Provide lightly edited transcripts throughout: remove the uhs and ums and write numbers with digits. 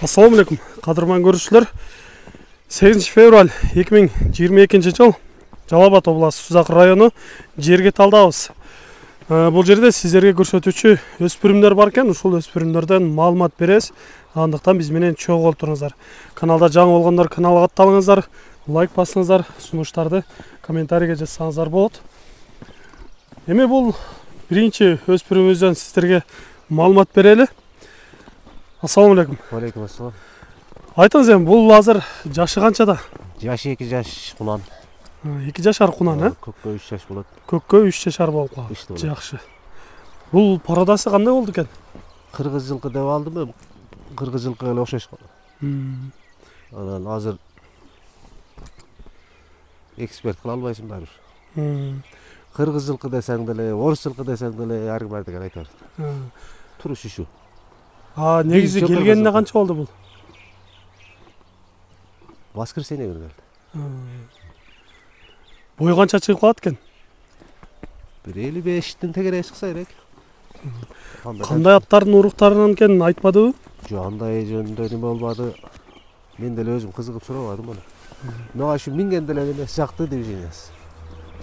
Assalamu alaikum, qadırman görüşçüler. 8 fevral 2022 жыл Жалал Абад обласы Сузак району жерге талдабыз. Бұл жерде сіздерге көрсөтүүчү өспүрүмдөр бар экен, ушул өспүрүмдөрдөн маалымат беребиз. Андыктан биз менен чогуу олтуруңуздар. Каналда жаңы болгондор каналга атталыңыздар, лайк басыңыздар, сунуштарды комментарийге жазсаңыздар болот. Эми бул биринчи өспүрүмүбүздөн сиздерге маалымат берели. Assalamu alaikum. Алейкум ассалам. Айтыңыз эми, бул азыр жашы канчада? Жашы 2 жаш кунан. 2 жашар кунан, Көккө 3 жаш болот. Көккө 3 жашар болуп калат. Жакшы. Бул породасы кандай болду экен? Кыргыз жылкы деп алдым, кыргыз жылкыга эле окшош калды. Анан азыр эксперт кыла албайсың барыбир. Кыргыз жылкы десең деле, орус жылкы десең деле ар ким ардыгер айтат. Туруш ушу. Негизи келгенине канча болду бул? Воскресенье күнү келди. Бою канча чыгып калат экен? 1.55-тин тегере чыкса керек. Кандай аттардын уруктарынан экенин айтпадыбы? Жок, андай жөнүндө неме болбады. Мен деле өзүм кызыгып сурабадым аны. Мага ушу минген деле эмес жакты движениясы.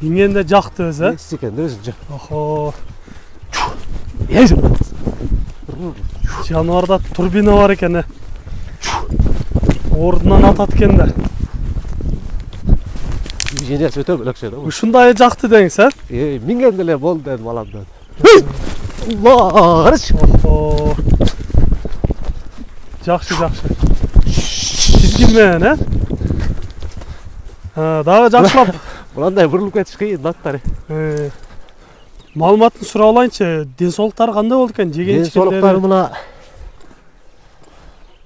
Мингенде жакты өзү, Секен өзү жак. Охо. Жануарда турбина бар экен. Ордунан атат экен да. Движениясы өтө бөлөкчө да. Ушундай жакты деңиз, Минген деле болду дедим аламдан. Алла, карачы. Охо. Жакшы. Тизгин менен, Дагы жакшылап. Мындай бурулуп кетиш кыйын аттар. Маалыматын сурап алайынчы, ден соолуктары кандай болду экен? Жеген Ден соолуктары мына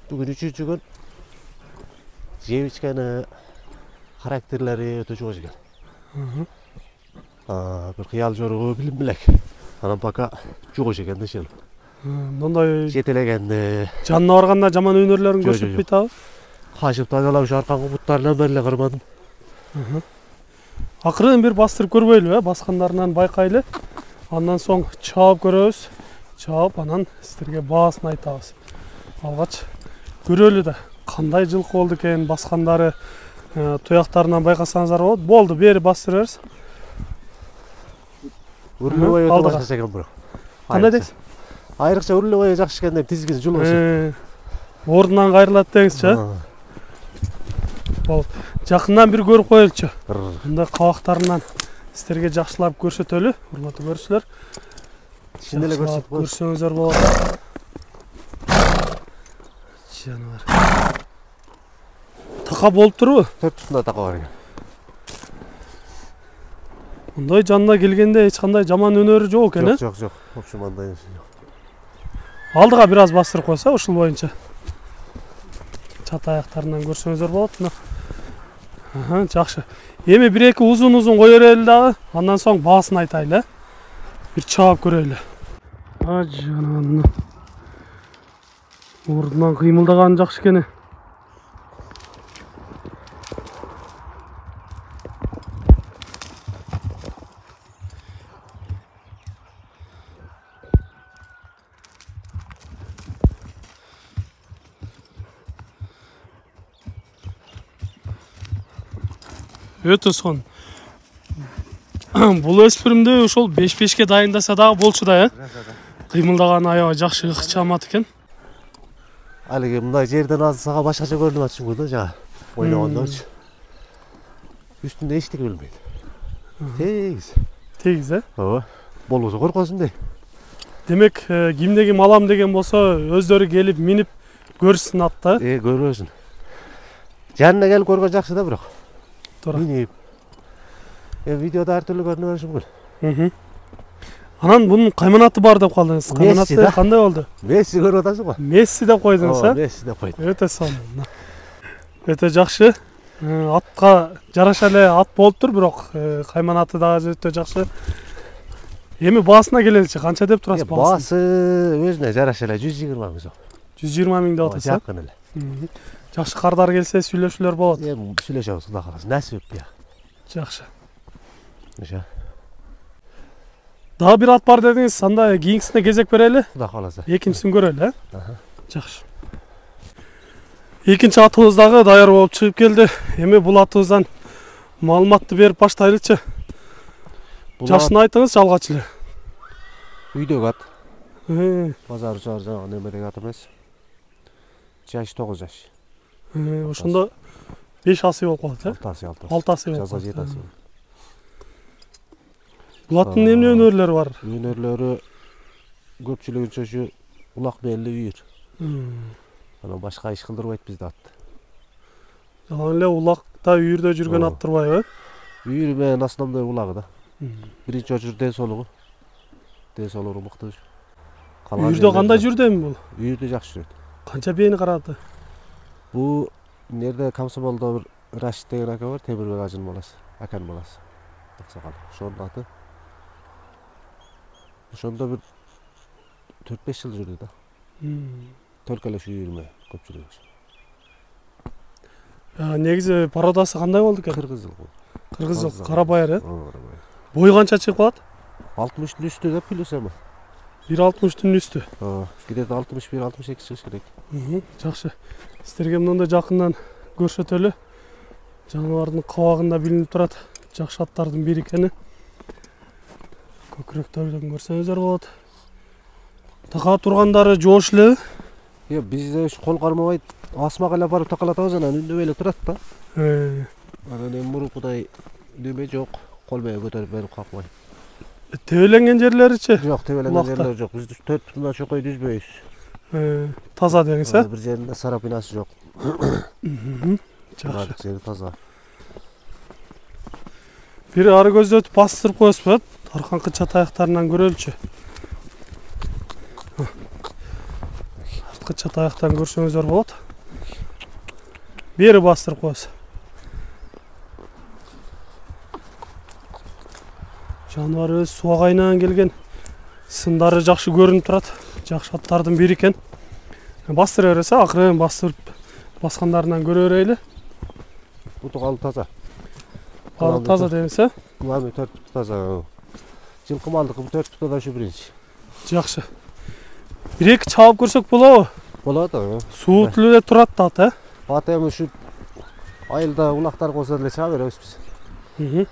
бүгүн 3-чү күн. Жеп ичкени характерлери өтө жогу экен. Бир кыял жоругу билим белек. Анан пока жогу экен дешел. Мындай жетелегенди. жанына барганда жаман өнөрлөрүн көрсөтпөйт абы? Кашып тазалап ушу аркаңкы буттарынан бери эле кармадым. Акырын бир бастырып көрбөйлү, баскандарынан байкайлы. Андан соң чаап көрөбүз. Чаап анан сиздерге баасын айтабыз. Алгач көрөлү да кандай жылкы болду экен, баскандары туяктарынан байкасаңыздар болот. Болду, бери бастырабыз. Урлубай өтө башкача экен бирок. Кандай дейсиз? Айрыкча урлубай жакшы экен деп тизгин жулбайсың. Ордунан кайрылат деңизчи. Бол, жакындан бир көрүп коелучу. Мындай кабактарынан сиздерге жакшылап көрсөтөлү, урматтуу көрүүчүлөр. Чын эле көрсөңүздөр болот. Жаныбар. Така болуп турбу? 4 тутунда така бар экен. Мындай жанына келгенде эч кандай жаман өнөрү жок экен, Жок. В общем, андай нерсе жок. Алдыга бир аз бастырып койсо, ушул боюнча. Чат аяктарынан көрсөңүздөр болот. Жакшы. Эми 1-2 узун кое берели дагы, андан соң баасын айтайлы. Бир чаап көрөлү. Жанаганы. Ордунан кыймылдаганы жакшы экен. Өтө сон. Бул өспүрүмдү ошол 5-5ке дайындаса дагы болчу да, Кыймылдаганы аябай жакшы ыкчамат экен. Алиги мындай жерден азсага башкача көрүнүп атышмыр да жага. Ойногондочу. Үстүндө эчтеке билбейт. Тегиз, Ооба. Болбосо коркосуң дей. Демек, кимде ким алам деген болсо, өздөрү келип минип көрсүн атты. Көрөсүн. Жанына келип көргөн жакшы да бирок. Минип. Видеода ар түрлүү көрүнө бериши мүмкүн. Анан бунун кайманаты бар деп калдыңыз. Кайманаты кандай болду? Месси көрүп атасың го. Месси деп койдуңуз, Месси деп койдум. Өтө сон. Өтө жакшы. Атка жараша эле ат болуп тур, бирок кайманаты дагы өтө жакшы. Эми баасына келеличи, канча деп турасыз баасын? Баасы өзүнө жараша эле 120 миң сом. 120 миң деп атасыз. Жакын эле. Жакшы кардар келсе сүйлөшүүлөр болот. Сүйлөшөбүз, Кудай кааласа. Насип я. Жакшы. Ошо. Дагы бир ат бар дедиңиз, анда кийинкисине кезек берели. Кудай кааласа. Экинчисин көрөлү, Жакшы. Экинчи атыбыз дагы даяр болуп чыгып келди. Эми бул атыбыздан маалыматты берип баштайлычы. Жашын айтыңыз, алгач эле. Үйдөгү ат. Базар чаар жана немедеги ат эмес. Жаш 9 жаш. Ошондо 5 асый болуп калат, 6 асый. 6 асый болуп Жаза 7 асый. Бул аттын эмне өнөрлөрү бар? Өнөрлөрү көпчүлүгүнчө ушу улак белли үйүр. Анан башка иш кылдырбайт бизди ат. Жалаң эле улакта үйүрдө жүргөн ат турбайбы? Үйүр менен основной улагы да. Биринчи очур ден соолугу. Ден соолугу мыкты. Үйүрдө кандай жүрдү эми бул? Үйүрдө жакшы жүрөт. Канча бээни карады? Бул нерде Комсомолдо бир Рашид деген ака бар, Темирбек ажынын баласы, аканын баласы. Аксакал. Ошонун аты. Ошондо бир 4-5 жыл жүрдү да. Только эле ушу үйүрмө көпчүлүгү. Негизи породасы кандай болду экен? Кыргыз жыл. Кыргыз жыл, кара байыр, э? Карабайыр. Бою канча чыгып калат? 60'тын üstü de плюс эми. 1.60'тын üstü. Кидеде 61-62 чыгыш керек. Жакшы. Сиздерге мындай жакындан көрсөтөлү. Жаныбардын кабагында билинип турат. Жакшы аттардын бири экени. Көкүрөктөрдөн көрсөңүздөр болот. Така тургандары жоош элеби? Бизде ушу кол кармабай асмак эле барып такалатабыз, анан үндөбөй эле турат да. Анан эми мурункудай неме жок. Кол менен көтөрүп берип какпай. Тебеленген жерлеричи? Жок, тебеленген жерлер жок. Биз 4 бутундан чокой дүзбөйбүз. Таза деңиз, э? Бир жеринде сарапинасы жок. Жакшы. Жери таза. Бир ары көздөтүп бастырып коесузбу? Арканкы чат аяктарынан көрөлүчү. Арткы чат аяктан көрсөңүздөр болот. Бери бастырып коесуз. Жаныбар өз суга кайнаган келген. Сындары жакшы көрүнүп турат. Жакшы аттардын бири экен. Бастыра берсе, акырын бастырып баскандарынан көрө берели. Буту калы таза. Калы таза деңиз, э? Мами 4 буту таза. Жылкы малдыкы 4 буту да ушу биринчи. Жакшы. Бир-эки чабып көрсөк болобу? Болот, Суу тилиде турат да ат, э? Ат эми ушу айылда улактар болсо деле чаба беребиз биз.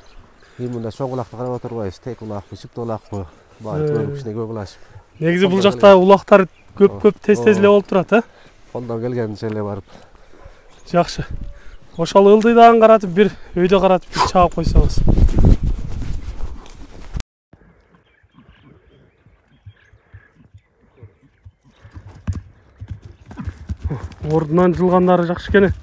Мында чоң улакты карап отурбайбыз. Тек улакпы, чыпты улакпы. Баары көрүп кичине көбүлашып. Негизи бул жакта улактар көп тез эле болуп турат, э? Колдон келгенче эле барып. Жакшы. Ошол ылдыйдагын каратып бир өйдө каратып бир чаап койсоңуз. Ордунан жылгандары жакшы экен.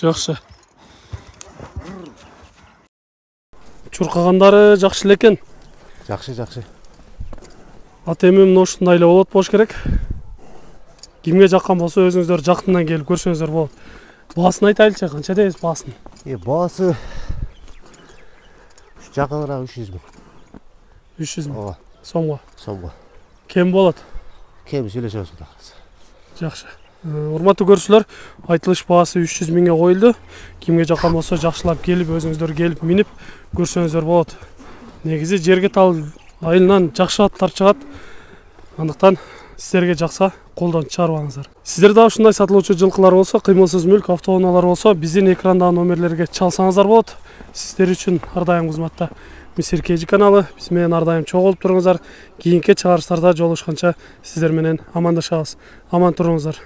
Жакшы. Чуркагандары жакшы эле экен. Жакшы. Ат эми мына ушундай эле болот болуш керек. Кимге жаккан болсо өзүңүздөр жакындан келип көрсөңүздөр болот. Баасын айтайлычы, канча дейбиз баасын? Баасы жакыныраак 300 миң. 300 миң. Ооба. Сомго. Кем болот? Кем сүйлөшөбүз да. Жакшы. Урматтуу көрүүчүлөр, айтылыш баасы 300 миңге коюлду. Кимге жаккан болсо жакшылап келип, өзүңүздөр келип минип көрсөңүздөр болот. Негизи жерге тал айылынан жакшы аттар чыгат. Андыктан сиздерге жакса колдон чыгарбаңыздар. Сиздерде ушундай сатылуучу жылкылар болсо, кыймылсыз мүлк автоунаалар болсо, биздин экрандагы номерлерге чалсаңыздар болот. Сиздер үчүн ар дайым кызматта Мисир Кежи каналы. Биз менен ар дайым чогулуп туруңуздар. Кийинки чыгарыштарда жолугушканча сиздер менен амандашабыз. Аман туруңуздар.